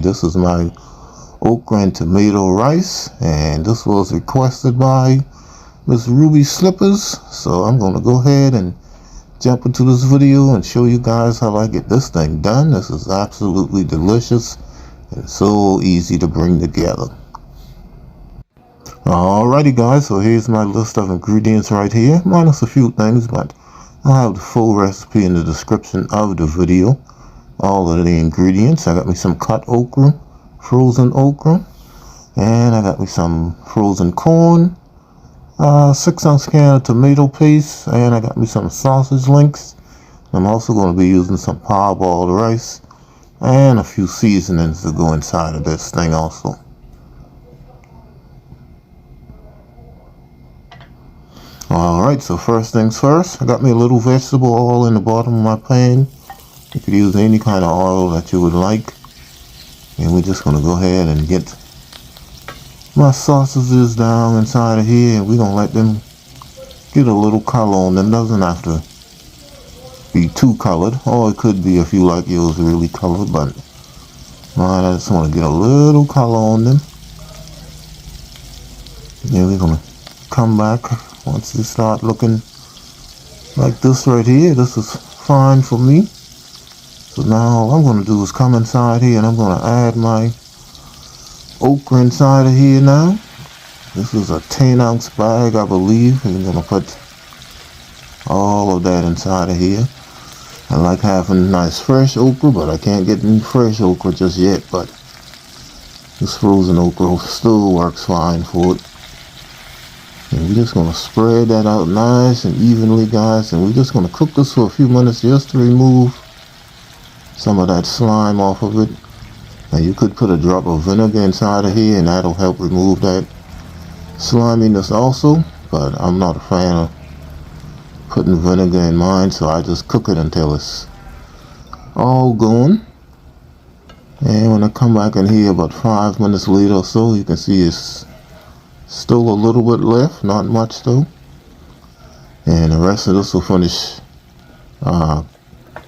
This is my okra and tomato rice, and this was requested by Miss Ruby Slippers. So I'm going to go ahead and jump into this video and show you guys how I get this thing done. This is absolutely delicious and so easy to bring together. Alrighty guys, so here's my list of ingredients right here, minus a few things, but I'll have the full recipe in the description of the video. All of the ingredients: I got me some cut okra, frozen okra, and I got me some frozen corn, 6-ounce can of tomato paste, and I got me some sausage links. I'm also going to be using some parboiled rice and a few seasonings to go inside of this thing also. Alright, so first things first, I got me a little vegetable oil in the bottom of my pan. You could use any kind of oil that you would like. And we're just going to go ahead and get my sausages down inside of here, and we're going to let them get a little color on them. Doesn't have to be too colored, or it could be if you like yours really colored, but mine, I just want to get a little color on them. And we're going to come back once they start looking like this right here. This is fine for me. So now all I'm going to do is come inside here, and I'm going to add my okra inside of here now. This is a 10-ounce bag, I believe, and I'm going to put all of that inside of here. I like having nice fresh okra, but I can't get any fresh okra just yet, but this frozen okra still works fine for it. And we're just going to spread that out nice and evenly, guys, and we're just going to cook this for a few minutes just to remove some of that slime off of it. Now you could put a drop of vinegar inside of here, and that'll help remove that sliminess also, but I'm not a fan of putting vinegar in mine, so I just cook it until it's all gone. And when I come back in here about 5 minutes later or so, you can see it's still a little bit left, not much though. And the rest of this will finish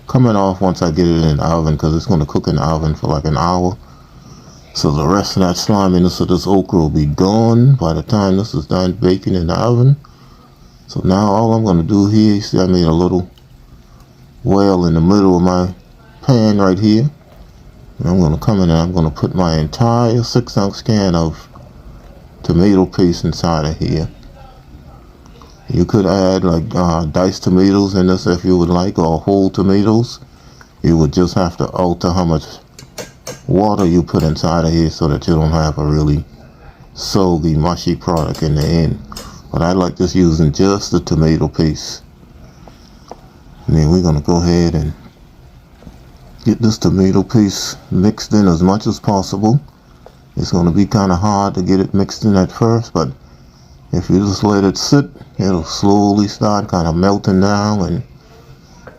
coming off once I get it in the oven, because it's going to cook in the oven for like an hour. So the rest of that sliminess of this okra will be gone by the time this is done baking in the oven. So now all I'm going to do here, you see I made a little well in the middle of my pan right here. And I'm going to come in and I'm going to put my entire 6-ounce can of tomato paste inside of here. You could add like diced tomatoes in this if you would like, or whole tomatoes. You would just have to alter how much water you put inside of here so that you don't have a really soggy, mushy product in the end. But I like just using just the tomato paste. And then we're going to go ahead and get this tomato paste mixed in as much as possible. It's going to be kind of hard to get it mixed in at first, but if you just let it sit, it'll slowly start kind of melting down, and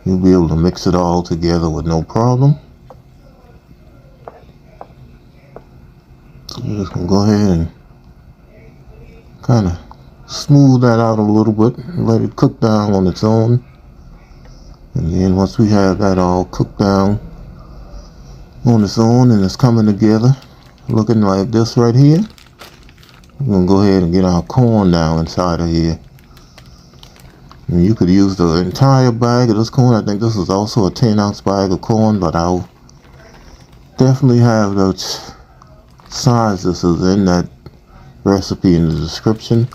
you'll be able to mix it all together with no problem. So we're just going to go ahead and kind of smooth that out a little bit and let it cook down on its own. And then once we have that all cooked down on its own and it's coming together looking like this right here, we're going to go ahead and get our corn down inside of here. And you could use the entire bag of this corn. I think this is also a 10-ounce bag of corn, but I'll definitely have those sizes in that recipe in the description.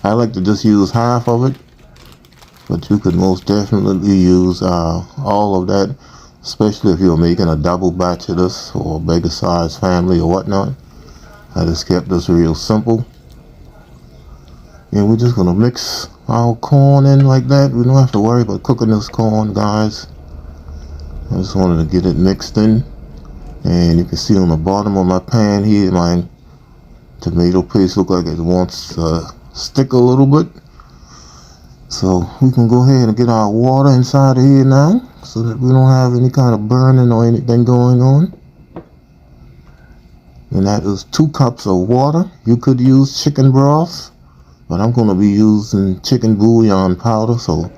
I like to just use half of it, but you could most definitely use all of that, especially if you're making a double batch of this or a bigger size family or whatnot. I just kept this real simple. And we're just going to mix our corn in like that. We don't have to worry about cooking this corn, guys. I just wanted to get it mixed in. And you can see on the bottom of my pan here, my tomato paste look like it wants to stick a little bit. So we can go ahead and get our water inside of here now, so that we don't have any kind of burning or anything going on. And that is 2 cups of water. You could use chicken broth, but I'm going to be using chicken bouillon powder, so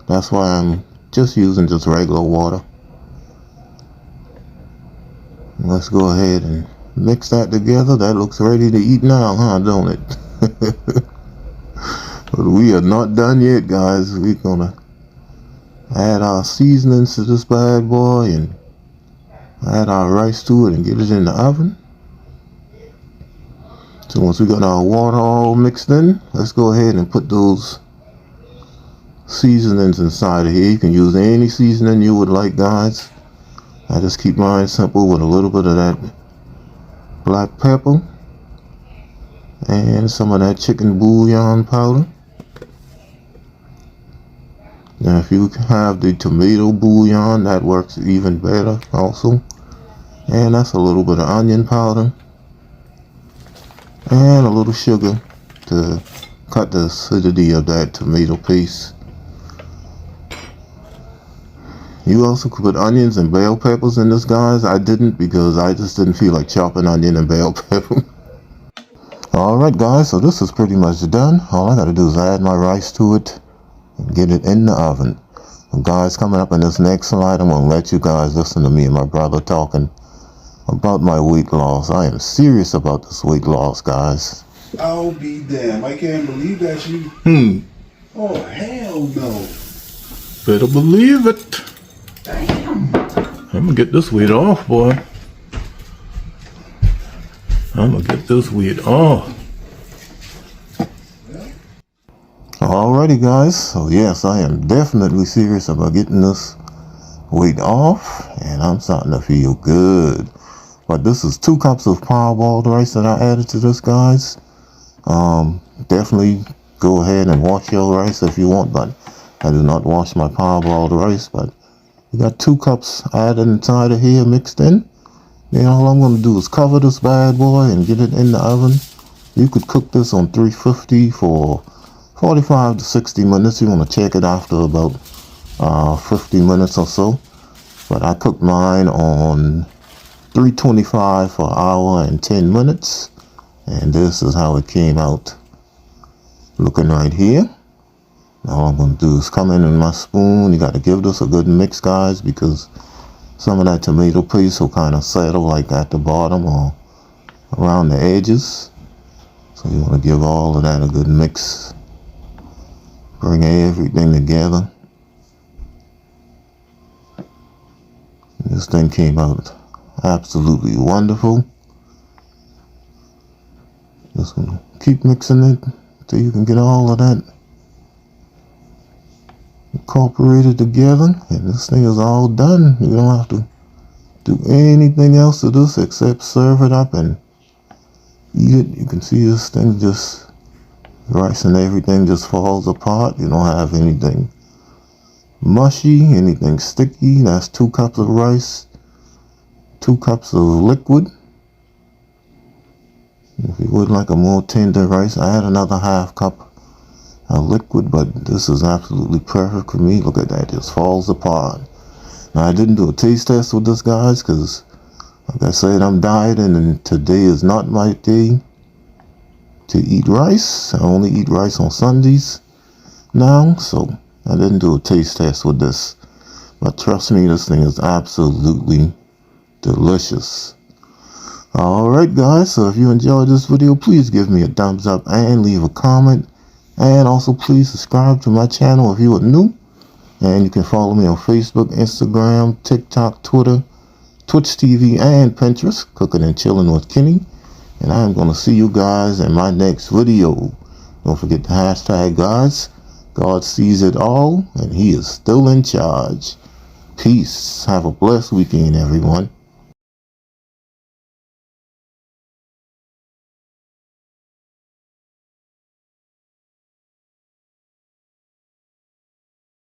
that's why I'm just using just regular water. Let's go ahead and mix that together. That looks ready to eat now, huh, don't it? But we are not done yet, guys. We're gonna add our seasonings to this bad boy and add our rice to it and get it in the oven. So once we got our water all mixed in, let's go ahead and put those seasonings inside of here. You can use any seasoning you would like, guys. I just keep mine simple with a little bit of that black pepper and some of that chicken bouillon powder. Now if you have the tomato bouillon, that works even better also. And that's a little bit of onion powder and a little sugar to cut the acidity of that tomato paste. You also could put onions and bell peppers in this, guys. I didn't because I just didn't feel like chopping onion and bell pepper. Alright guys, so this is pretty much done. All I gotta do is add my rice to it and get it in the oven. And guys, coming up in this next slide, I'm gonna let you guys listen to me and my brother talking about my weight loss. I am serious about this weight loss, guys. I'll be damned. I can't believe that you... Oh, hell no. Better believe it. Damn. I'm gonna get this weight off, boy. I'm gonna get this weight off. Alrighty guys, so yes, I am definitely serious about getting this weight off, and I'm starting to feel good. But this is 2 cups of parboiled rice that I added to this, guys. Definitely go ahead and wash your rice if you want, but I do not wash my parboiled rice. But you got 2 cups added inside of here, mixed in. Then all I'm going to do is cover this bad boy and get it in the oven. You could cook this on 350 for 45 to 60 minutes. You want to check it after about 50 minutes or so. But I cooked mine on 325 for an hour and 10 minutes. And this is how it came out. Looking right here. Now all I'm going to do is come in my spoon. You got to give this a good mix, guys, because some of that tomato paste will kind of settle like at the bottom or around the edges. So you want to give all of that a good mix. Bring everything together. And this thing came out absolutely wonderful. Just gonna keep mixing it until you can get all of that incorporated together, and this thing is all done. You don't have to do anything else to this except serve it up and eat it. You can see this thing just, rice and everything just falls apart. You don't have anything mushy, anything sticky. That's 2 cups of rice, 2 cups of liquid. If you would like a more tender rice, I add another ½ cup of liquid, but this is absolutely perfect for me. Look at that, it just falls apart. Now I didn't do a taste test with this, guys, because like I said, I'm dieting and today is not my day to eat rice. I only eat rice on Sundays now, so I didn't do a taste test with this. But trust me, this thing is absolutely delicious. Alright guys, so if you enjoyed this video, please give me a thumbs up and leave a comment. And also please subscribe to my channel if you are new. And you can follow me on Facebook, Instagram, TikTok, Twitter, Twitch TV, and Pinterest, Cooking and Chilling with Kenny. And I'm going to see you guys in my next video. Don't forget the hashtag, guys. God sees it all, and He is still in charge. Peace. Have a blessed weekend, everyone.